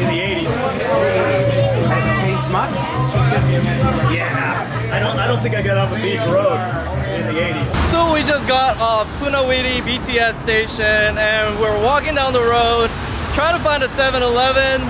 in the 80s. Has it changed much? Yeah. I don't think I got off a beach road in the 80s. So we just got off Punnawhithi BTS station and we're walking down the road trying to find a 7-Eleven.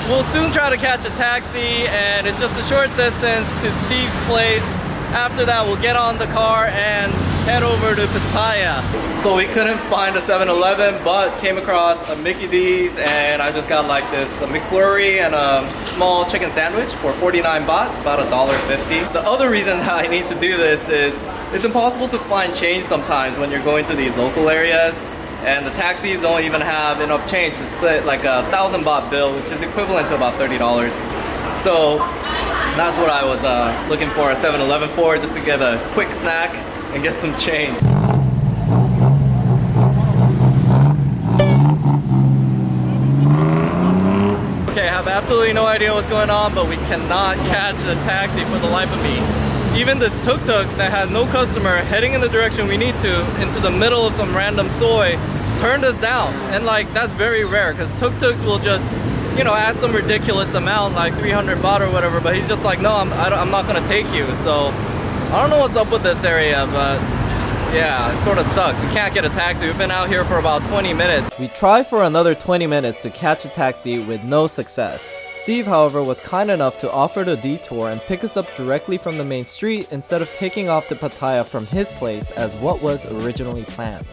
We'll soon try to catch a taxi and it's just a short distance to Steve's place. After that we'll get on the car and head over to Pattaya. So we couldn't find a 7-Eleven but came across a Mickey D's and I just got like this a McFlurry and a small chicken sandwich for 49 baht, about $1.50. The other reason that I need to do this is it's impossible to find change sometimes when you're going to these local areas and the taxis don't even have enough change to split like a 1,000 baht bill, which is equivalent to about $30. So that's what I was looking for a 7-Eleven for, just to get a quick snack and get some change. Okay, I have absolutely no idea what's going on, but we cannot catch a taxi for the life of me. Even this tuk-tuk that has no customer heading in the direction we need to, into the middle of some random soy, turned us down. And like, that's very rare, because tuk-tuks will just, you know, ask some ridiculous amount, like 300 baht or whatever, but he's just like, no, I'm not gonna take you. So, I don't know what's up with this area, but yeah, it sort of sucks. We can't get a taxi. We've been out here for about 20 minutes. We tried for another 20 minutes to catch a taxi with no success. Steve, however, was kind enough to offer the detour and pick us up directly from the main street instead of taking off to Pattaya from his place as what was originally planned.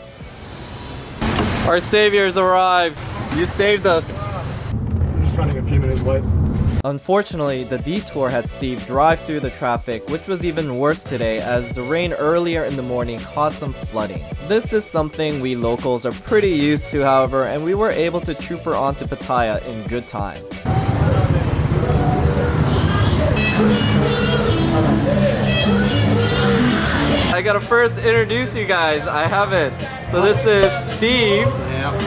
Our saviors arrived. You saved us. I'm just running a few minutes late. Unfortunately, the detour had Steve drive through the traffic, which was even worse today as the rain earlier in the morning caused some flooding. This is something we locals are pretty used to, however, and we were able to trooper onto Pattaya in good time. I gotta first introduce you guys. I haven't. So this is Steve.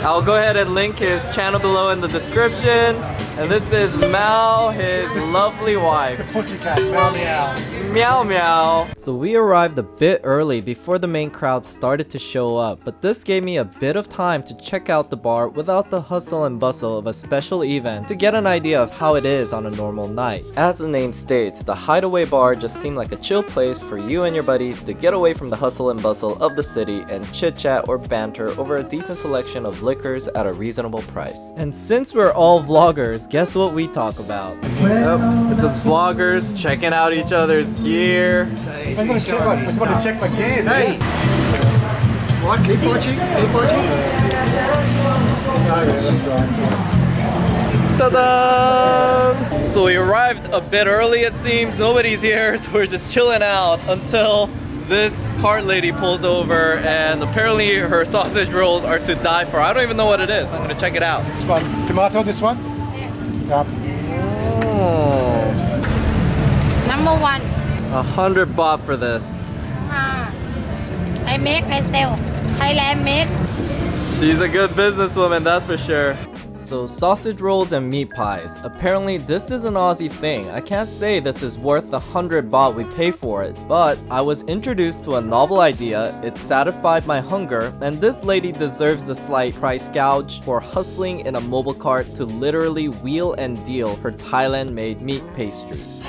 I'll go ahead and link his channel below in the description. And this is Mal, his lovely wife. The pussycat, meow meow. Meow meow. So we arrived a bit early before the main crowd started to show up, but this gave me a bit of time to check out the bar without the hustle and bustle of a special event to get an idea of how it is on a normal night. As the name states, the Hideaway Bar just seemed like a chill place for you and your buddies to get away from the hustle and bustle of the city and chit chat or banter over a decent selection of liquors at a reasonable price. And since we're all vloggers, guess what we talk about? Yep, it's just vloggers checking out each other's gear. I'm gonna check my can. Hey! What? Keep watching? Keep watching? Ta-da! So we arrived a bit early, it seems. Nobody's here, so we're just chilling out until this cart lady pulls over and apparently her sausage rolls are to die for. I don't even know what it is. I'm gonna check it out. This one. Tomato, this one? Yeah. Oh. Number 1. 100 baht for this. I make, I sell. Thailand make. She's a good businesswoman, that's for sure. So sausage rolls and meat pies. Apparently this is an Aussie thing. I can't say this is worth the 100 baht we pay for it, but I was introduced to a novel idea, it satisfied my hunger, and this lady deserves the slight price gouge for hustling in a mobile cart to literally wheel and deal her Thailand-made meat pastries.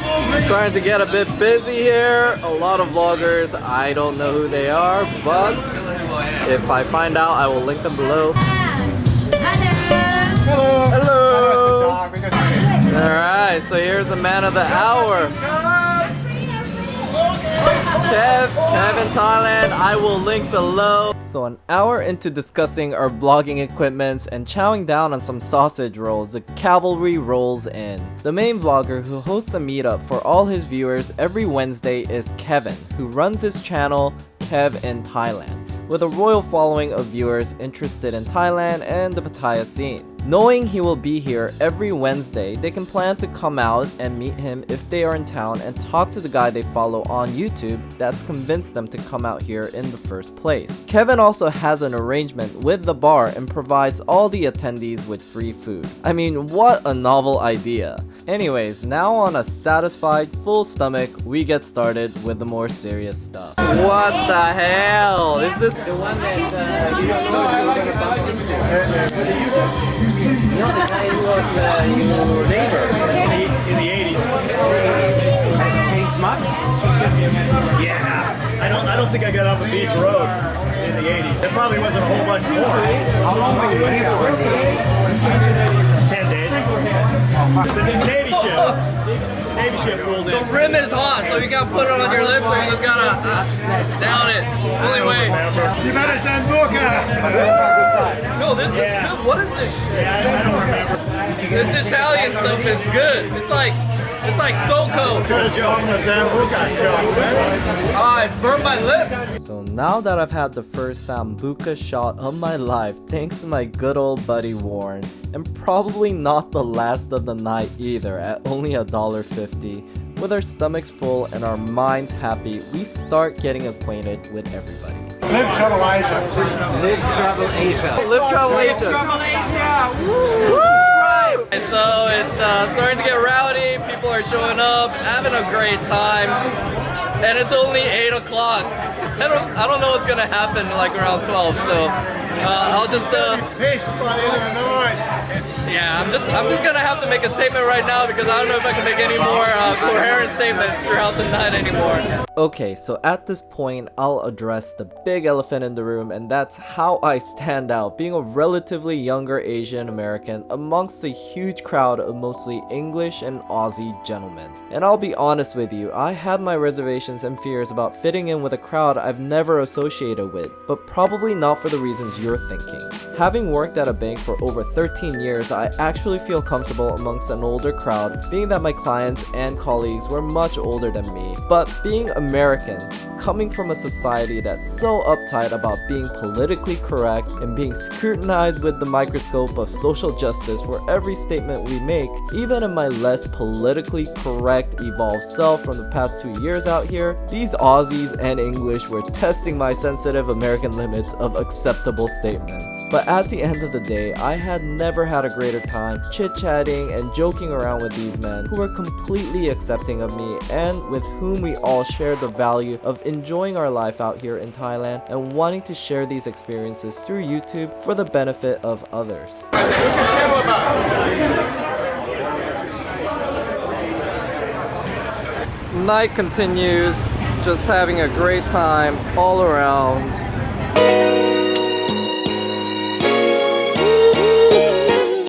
Starting to get a bit busy here. A lot of vloggers. I don't know who they are, but if I find out, I will link them below. Hello. Hello. Alright, so here's the man of the hour. Kev-In-Thailand, I will link below. So an hour into discussing our vlogging equipments and chowing down on some sausage rolls, the cavalry rolls in. The main vlogger who hosts a meetup for all his viewers every Wednesday is Kevin, who runs his channel Kev-In-Thailand, with a royal following of viewers interested in Thailand and the Pattaya scene. Knowing he will be here every Wednesday, they can plan to come out and meet him if they are in town and talk to the guy they follow on YouTube that's convinced them to come out here in the first place. Kevin also has an arrangement with the bar and provides all the attendees with free food. I mean, what a novel idea. Anyways, now on a satisfied, full stomach, we get started with the more serious stuff. What the hell? Is this the one that you don't know you were gonna bump into? You know the guy who was your neighbor In the 80s. has he changed much? Yeah. I don't think I got off of Beach Road in the 80s. There probably wasn't a whole bunch more. How long were you in for? 10 days. The Navy ship. Navy ship pulled in. The rim is hot, so you gotta put it on your lip or you just gotta down it. Only way. You better send Buka. No, this is good. What is this? Yeah, I don't remember. This Italian stuff is good. It's like SoCo. I burned my lip. So now that I've had the first Sambuca shot of my life, thanks to my good old buddy Warren, and probably not the last of the night either at only $1.50, with our stomachs full and our minds happy, we start getting acquainted with everybody. Live Travel Asia. Live Travel Asia. Live Travel Asia. Woo! And so it's starting to get rowdy. People are showing up, having a great time, and it's only 8 o'clock. I don't know what's gonna happen like around 12. So I'll just Peace, buddy, Illinois. yeah, I'm just gonna have to make a statement right now because I don't know if I can make any more coherent statements throughout the night anymore. Okay, so at this point, I'll address the big elephant in the room, and that's how I stand out, being a relatively younger Asian American amongst a huge crowd of mostly English and Aussie gentlemen. And I'll be honest with you, I had my reservations and fears about fitting in with a crowd I've never associated with, but probably not for the reasons you're thinking. Having worked at a bank for over 13 years, I actually feel comfortable amongst an older crowd, being that my clients and colleagues were much older than me. But being American, coming from a society that's so uptight about being politically correct and being scrutinized with the microscope of social justice for every statement we make, even in my less politically correct evolved self from the past 2 years out here, these Aussies and English were testing my sensitive American limits of acceptable statements. But at the end of the day, I had never had a greater time chit-chatting and joking around with these men who were completely accepting of me and with whom we all shared the value of enjoying our life out here in Thailand and wanting to share these experiences through YouTube for the benefit of others. Night continues, just having a great time all around.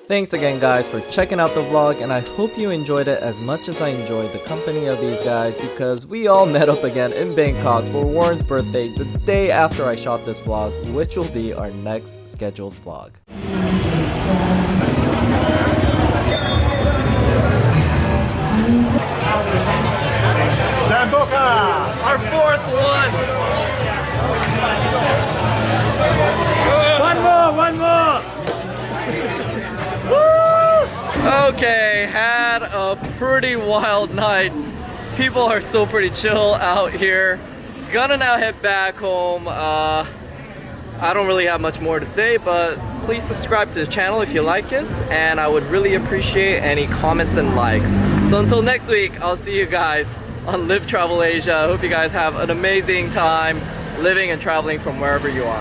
Thanks again guys for checking out the vlog, and I hope you enjoyed it as much as I enjoyed the company of these guys, because we all met up again in Bangkok for Warren's birthday the day after I shot this vlog, which will be our next scheduled vlog. Sambuca! Our fourth one! One more! Okay, had a pretty wild night. People are still pretty chill out here. Gonna now head back home. I don't really have much more to say, but please subscribe to the channel if you like it, and I would really appreciate any comments and likes. So until next week, I'll see you guys on Live Travel Asia. I hope you guys have an amazing time living and traveling from wherever you are.